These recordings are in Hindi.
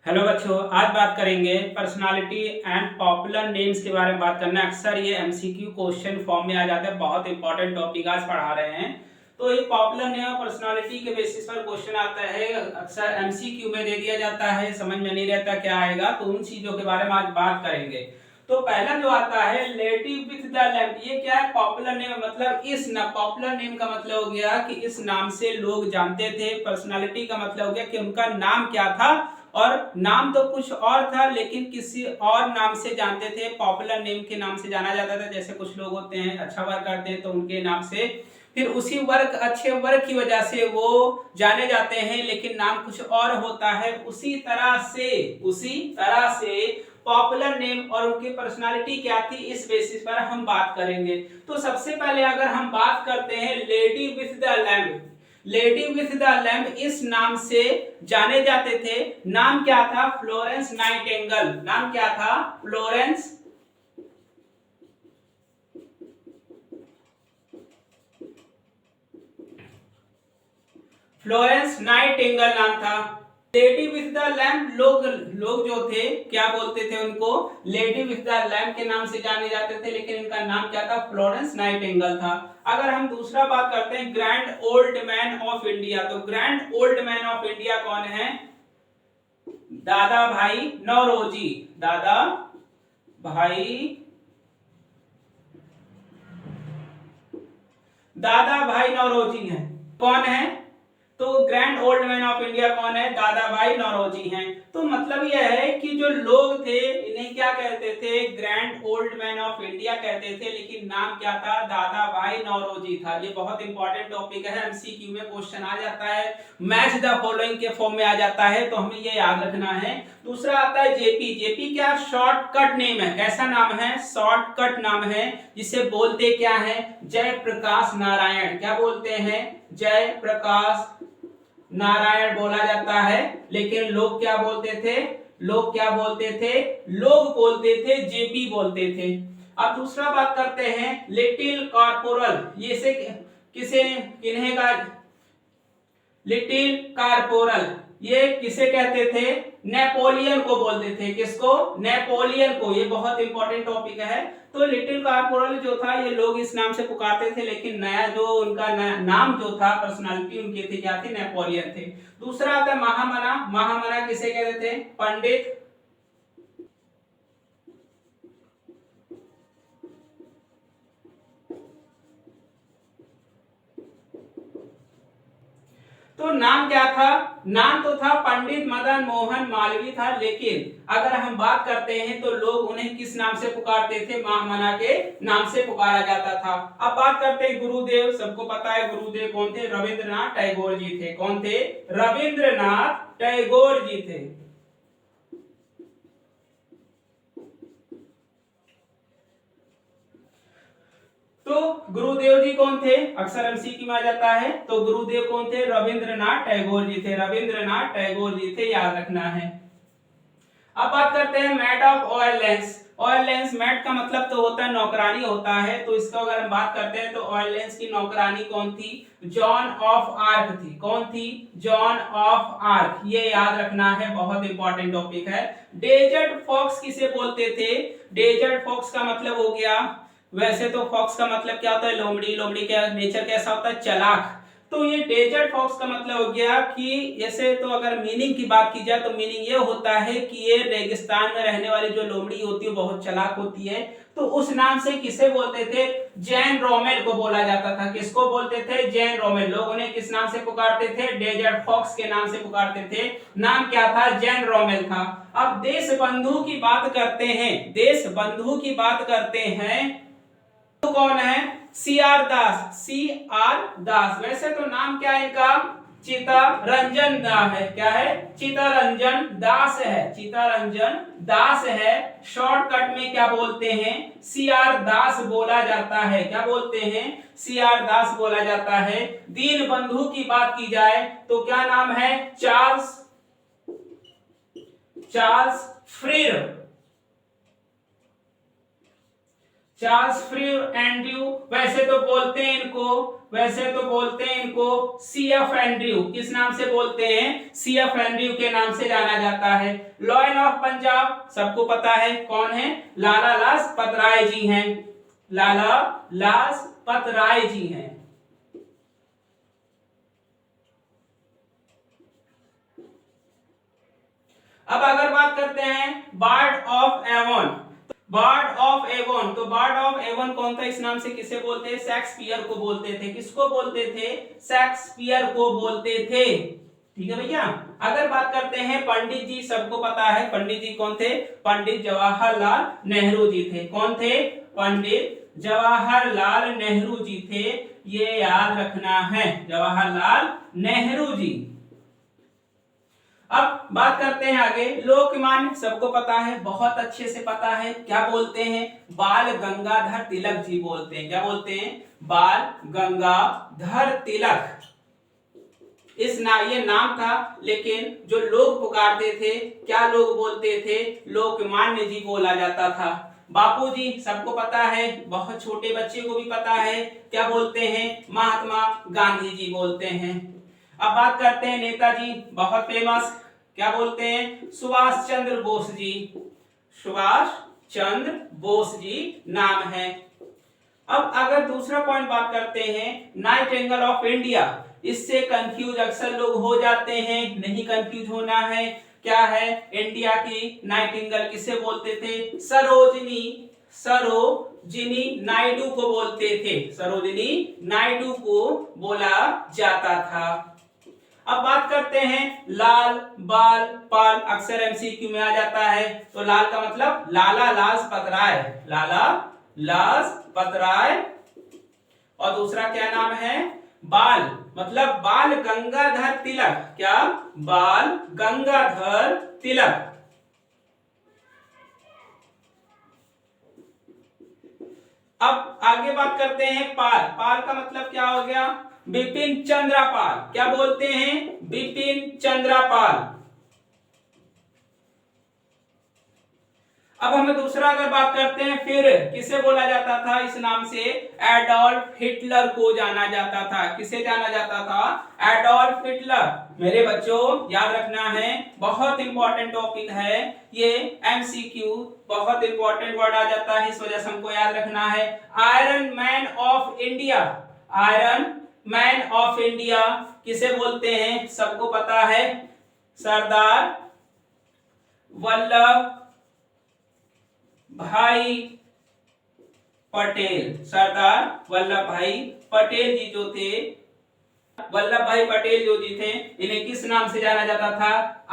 हेलो बच्चों, आज बात करेंगे पर्सनालिटी एंड पॉपुलर नेम्स के बारे में बात करना है। अक्सर ये एमसीक्यू क्वेश्चन फॉर्म में आ जाता है। बहुत इंपॉर्टेंट टॉपिक आज पढ़ा रहे हैं। तो ये पॉपुलर नेम और पर्सनालिटी के बेसिस पर क्वेश्चन आता है। अक्सर एमसीक्यू में दे दिया जाता है, समझ में नहीं रहता क्या आएगा, तो उन चीजों के बारे में आज बात करेंगे। तो पहला जो आता है रिलेटिव विथ द लैम्प, ये क्या है? पॉपुलर नेम मतलब इस ना पॉपुलर नेम का मतलब हो गया कि इस नाम से लोग जानते थे। पर्सनालिटी का मतलब हो गया कि उनका नाम क्या था, और नाम तो कुछ और था लेकिन किसी और नाम से जानते थे। पॉपुलर नेम के नाम से जाना जाता था। जैसे कुछ लोग होते हैं अच्छा वर्क करते हैं तो उनके नाम से, फिर उसी वर्क अच्छे वर्क की वजह से वो जाने जाते हैं, लेकिन नाम कुछ और होता है। उसी तरह से पॉपुलर नेम और उनकी पर्सनालिटी क्या थी, इस बेसिस पर हम बात करेंगे। तो सबसे पहले अगर हम बात करते हैं lady with the lamp, lady with the lamp इस नाम से जाने जाते थे। नाम क्या था? Florence Nightingale. नाम क्या था? फ्लोरेंस नाइटिंगेल नाम था। लेडी विथ द लैम्प, लोग लोग जो थे क्या बोलते थे उनको? लेडी विथ द लैम्प के नाम से जाने जाते थे, लेकिन इनका नाम क्या था? फ्लोरेंस नाइटिंगेल था। अगर हम दूसरा बात करते हैं grand old man of India, तो grand old man of India कौन है? दादा भाई नौरोजी। दादा भाई नौरोजी हैं। कौन है? तो grand old man of India कौन है? दादा भाई नौरोजी हैं। तो मतलब यह है कि जो लोग थे इन्हें क्या कहते थे? Grand old man of India कहते थे, लेकिन नाम क्या था? दादा भाई नौरोजी था। ये बहुत इंपॉर्टेंट टॉपिक है, एमसीक्यू में क्वेश्चन आ जाता है, मैच द फॉलोइंग के फॉर्म में आ जाता है, तो हमें ये याद रखना है। दूसरा आता है जेपी। जेपी क्या? शॉर्टकट नेम है। कैसा नाम है? शॉर्टकट नाम है, जिसे बोलते क्या है? जयप्रकाश नारायण। क्या बोलते हैं? जयप्रकाश नारायण बोला जाता है। लेकिन लोग क्या बोलते थे? लोग बोलते थे जेपी बोलते थे। अब दूसरा बात करते हैं लिटिल कॉर्पोरल। ये से किसे किन्हें का? लिटिल कॉर्पोरल ये किसे कहते थे? नेपोलियन को बोलते थे। किसको? नेपोलियन को। ये बहुत इंपॉर्टेंट टॉपिक है। तो लिटिल कॉर्पोरल जो था ये लोग इस नाम से पुकारते थे, लेकिन नया जो उनका नाम जो था, पर्सनालिटी उनकी थी क्या थी? नेपोलियन थे। दूसरा आता है महामना। महामना किसे कहते थे? पंडित। तो नाम क्या था? नाम तो था पंडित मदन मोहन मालवीय था, लेकिन अगर हम बात करते हैं तो लोग उन्हें किस नाम से पुकारते थे? महामना के नाम से पुकारा जाता था। अब बात करते हैं गुरुदेव। सबको पता है गुरुदेव कौन थे? रविंद्रनाथ टैगोर जी थे। कौन थे? रविंद्रनाथ टैगोर जी थे। तो गुरुदेव जी कौन थे? अक्सर एमसीक्यू में आ जाता है। तो गुरुदेव कौन थे? रविंद्रनाथ टैगोर जी थे। रविंद्रनाथ टैगोर जी थे, याद रखना है। अब बात करते हैं matte of oil lens. Oil lens, matte का मतलब तो होता है नौकरानी होता है, तो इसको अगर हम बात करते हैं तो ऑयल लेंस की नौकरानी कौन थी? जॉन ऑफ आर्क थी। कौन थी? John of arc. ये याद रखना है, बहुत इंपॉर्टेंट टॉपिक है। डेजर्ट फॉक्स किसे बोलते थे? डेजर्ट फॉक्स का मतलब हो गया, वैसे तो फॉक्स का मतलब क्या होता है? लोमड़ी। लोमड़ी का नेचर कैसा होता है? चालाक। तो ये डेजर्ट फॉक्स का मतलब हो गया कि ऐसे तो अगर मीनिंग की बात की जाए तो मीनिंग ये होता है कि ये रेगिस्तान में रहने वाली जो लोमड़ी होती है बहुत चालाक होती है। तो उस नाम से किसे बोलते थे? जैन रोमेल को बोला जाता था। किसको बोलते थे? जैन रोमेल। लोग उन्हें किस नाम से पुकारते थे? डेजर्ट फॉक्स के नाम से पुकारते थे। नाम क्या था? जैन रोमेल था। अब देश बंधु की बात करते हैं। देश बंधु की बात करते हैं तो कौन है? सी आर दास। सी आर दास। वैसे तो नाम क्या है इनका? चित्तरंजन दास है। क्या है? चित्तरंजन दास है। चित्तरंजन दास है। शॉर्टकट में क्या बोलते हैं? सी आर दास बोला जाता है। क्या बोलते हैं? सी आर दास बोला जाता है। दीन बंधु की बात की जाए तो क्या नाम है? Charles Charles Freer. Charles Freer Andrew, वैसे तो बोलते हैं इनको सीएफ एंड्रयू। किस नाम से बोलते हैं? सीएफ एंड्रयू के नाम से जाना जाता है। लॉयन ऑफ पंजाब सबको पता है कौन है? लाला लाजपत राय जी हैं। लाला लाजपत राय जी हैं। अब अगर बात करते हैं बार्ड ऑफ एवोन, तो बार्ड ऑफ एवोन कौन था? इस नाम से किसे बोलते हैं? शेक्सपियर को बोलते थे। किसको बोलते थे? शेक्सपियर को बोलते थे। ठीक है भैया। अगर बात करते हैं पंडित जी, सबको पता है पंडित जी कौन थे? पंडित जवाहरलाल नेहरू जी थे। कौन थे? पंडित जवाहरलाल नेहरू जी थे। ये याद रखना है, जवाहरलाल नेहरू जी। अब बात करते हैं आगे, लोकमान्य सबको पता है, बहुत अच्छे से पता है। क्या बोलते हैं? बाल गंगाधर तिलक जी बोलते हैं। क्या बोलते हैं? बाल गंगाधर तिलक। ये नाम था, लेकिन जो लोग पुकारते थे, क्या लोग बोलते थे? लोकमान्य जी बोला जाता था। बापूजी सबको पता है, बहुत छोटे बच्चे को भी पता है। क्या बोलते हैं? महात्मा गांधी जी बोलते हैं। अब बात करते हैं नेताजी, बहुत फेमस। क्या बोलते हैं? सुभाष चंद्र बोस जी। सुभाष चंद्र बोस जी नाम है। अब अगर दूसरा पॉइंट बात करते हैं, नाइटिंगेल ऑफ इंडिया, इससे कंफ्यूज अक्सर लोग हो जाते हैं, नहीं कंफ्यूज होना है। क्या है? इंडिया की नाइटिंगेल किसे बोलते थे? सरोजिनी नायडू को बोलते थे। सरोजिनी नायडू को बोला जाता था। अब बात करते हैं लाल, बाल, पाल, अक्सर एमसीक्यू में आ जाता है। तो लाल का मतलब लाला लाजपत राय, लाला लाजपत राय। और दूसरा क्या नाम है? बाल मतलब बाल गंगाधर तिलक। क्या? बाल गंगाधर तिलक। अब आगे बात करते हैं पाल। पाल का मतलब क्या हो गया? बिपिन चंद्र पाल। क्या बोलते हैं? बिपिन चंद्र पाल। अब हमें दूसरा अगर बात करते हैं, फिर किसे बोला जाता था? इस नाम से एडोल्फ हिटलर को जाना जाता था। किसे जाना जाता था? Adolf Hitler. मेरे बच्चों याद रखना है, बहुत इंपॉर्टेंट टॉपिक है ये। एमसीक्यू बहुत इंपॉर्टेंट वर्ड आ जाता है, इस वजह से हमको याद रखना है। Iron man of India, iron man of India किसे बोलते हैं? सबको पता है, सरदार वल्लभ भाई पटेल। सरदार वल्लभ भाई पटेल जी जो थे, वल्लभ भाई पटेल जो जी थे, इन्हें किस नाम से जाना जाता था?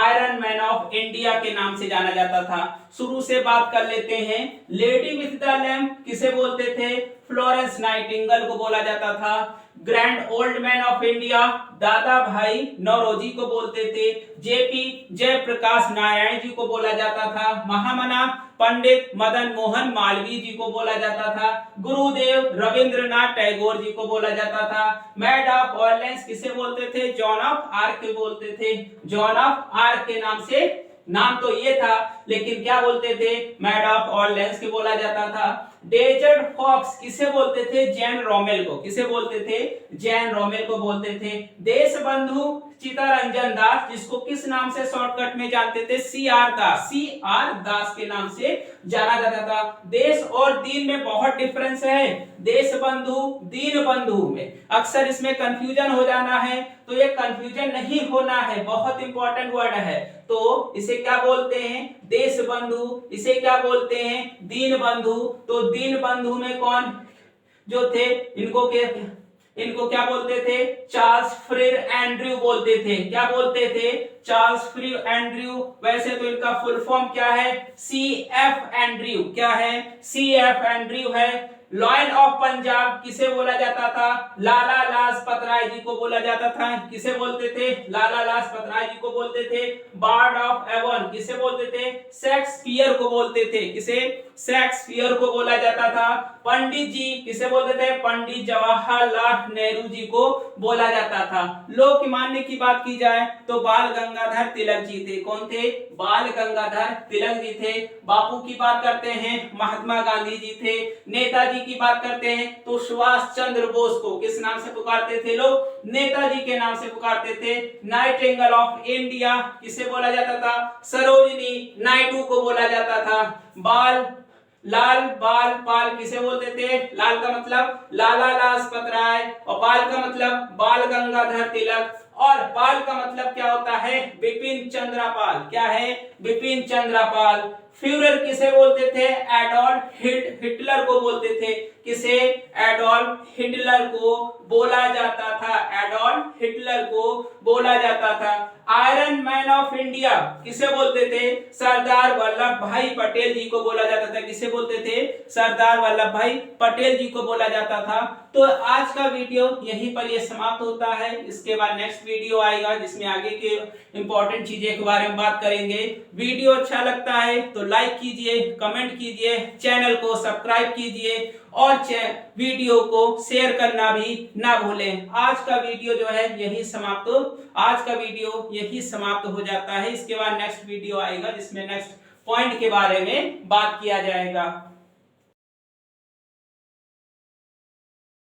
आयरन मैन ऑफ इंडिया के नाम से जाना जाता था। शुरू से बात कर लेते हैं। लेडी विथ द लैम्प किसे बोलते थे? फ्लोरेंस नाइटिंगेल को बोला जाता था। Grand old man of India दादा भाई नौरोजी को बोलते थे। जेपी जयप्रकाश नारायण जी को बोला जाता था। महामना पंडित मदन मोहन मालवीय जी को बोला जाता था। गुरुदेव रविंद्रनाथ टैगोर जी को बोला जाता था। मैड ऑफ ऑर्लेंस किसे बोलते थे? जॉन ऑफ आर्क के बोलते थे। जॉन ऑफ आर्क के नाम से, नाम तो ये था लेकिन क्या बोलते थे? मैड ऑफ ऑर्लेंस के बोला जाता था। डेजर्ट फॉक्स किसे बोलते थे? जैन रोमेल को। किसे बोलते थे? जैन रोमेल को बोलते थे। देशबंधु चित्तरंजन दास, जिसको किस नाम से शॉर्टकट में जानते थे? सीआर दास, सीआर दास के नाम से जाना जाता था। देश और दीन में बहुत डिफरेंस है। देशबंधु दीन बंधु में अक्सर इसमें कंफ्यूजन हो जाना है, तो ये कंफ्यूजन नहीं होना है, बहुत इंपॉर्टेंट वर्ड है। तो इसे क्या बोलते हैं? देश बंधु। इसे क्या बोलते हैं? दीन बंधु। तो दीन बंधु में कौन जो थे, इनको क्या बोलते थे? चार्ल्स फ्रीव एंड्रयू बोलते थे। क्या बोलते थे? Charles Freer Andrew. वैसे तो इनका फुल फॉर्म क्या है? CF Andrew. क्या है? सीएफ एंड्रयू है। लॉयन ऑफ पंजाब किसे बोला जाता था? लाला लाजपत राय जी को बोला जाता था। किसे बोलते थे? लाला लाजपत राय जी को बोलते थे। बार्ड ऑफ एवोन किसे बोलते थे? शेक्सपियर को बोलते थे। किसे? शेक्सपियर को बोला जाता था। पंडित जी किसे बोलते थे? पंडित जवाहरलाल नेहरू जी को बोला जाता था। लोकमान्य की बात की जाए तो बाल गंगाधर तिलक जी थे। कौन थे? बाल गंगाधर तिलक जी थे। बापू की बात करते हैं, महात्मा गांधी जी थे। नेताजी की बात करते हैं तो सुभाष चंद्र बोस को किस नाम से पुकारते थे लोग? नेताजी के नाम से पुकारते थे। नाइटिंगेल ऑफ इंडिया किसे बोला जाता था? सरोजिनी नायडू को बोला जाता था। लाल बाल पाल किसे बोलते थे? लाल का मतलब लाला लाजपत राय और बाल का मतलब बाल गंगाधर तिलक और पाल का मतलब क्या होता है? बिपिन चंद्र पाल। क्या है? बिपिन चंद्र पाल। फ्यूरर किसे बोलते थे? एडोल्फ हिटलर को बोलते थे। किसे? एडोल्फ हिटलर को बोला जाता था। एडोल्फ हिटलर को बोला जाता था। आयरन मैन ऑफ इंडिया किसे बोलते थे? सरदार वल्लभ भाई पटेल जी को बोला जाता था। किसे बोलते थे? सरदार वल्लभ भाई पटेल जी को बोला जाता था। तो आज का वीडियो यहीं पर यह समाप्त होता है। इसके बाद नेक्स्ट वीडियो आएगा जिसमें आगे के इंपॉर्टेंट चीजें के बारे में बात करेंगे। वीडियो अच्छा लगता है तो लाइक कीजिए, कमेंट कीजिए, चैनल को सब्सक्राइब कीजिए और वीडियो को शेयर करना भी ना भूलें। आज का वीडियो जो है यही समाप्त हो जाता है। इसके बाद नेक्स्ट वीडियो आएगा जिसमें नेक्स्ट पॉइंट के बारे में बात किया जाएगा।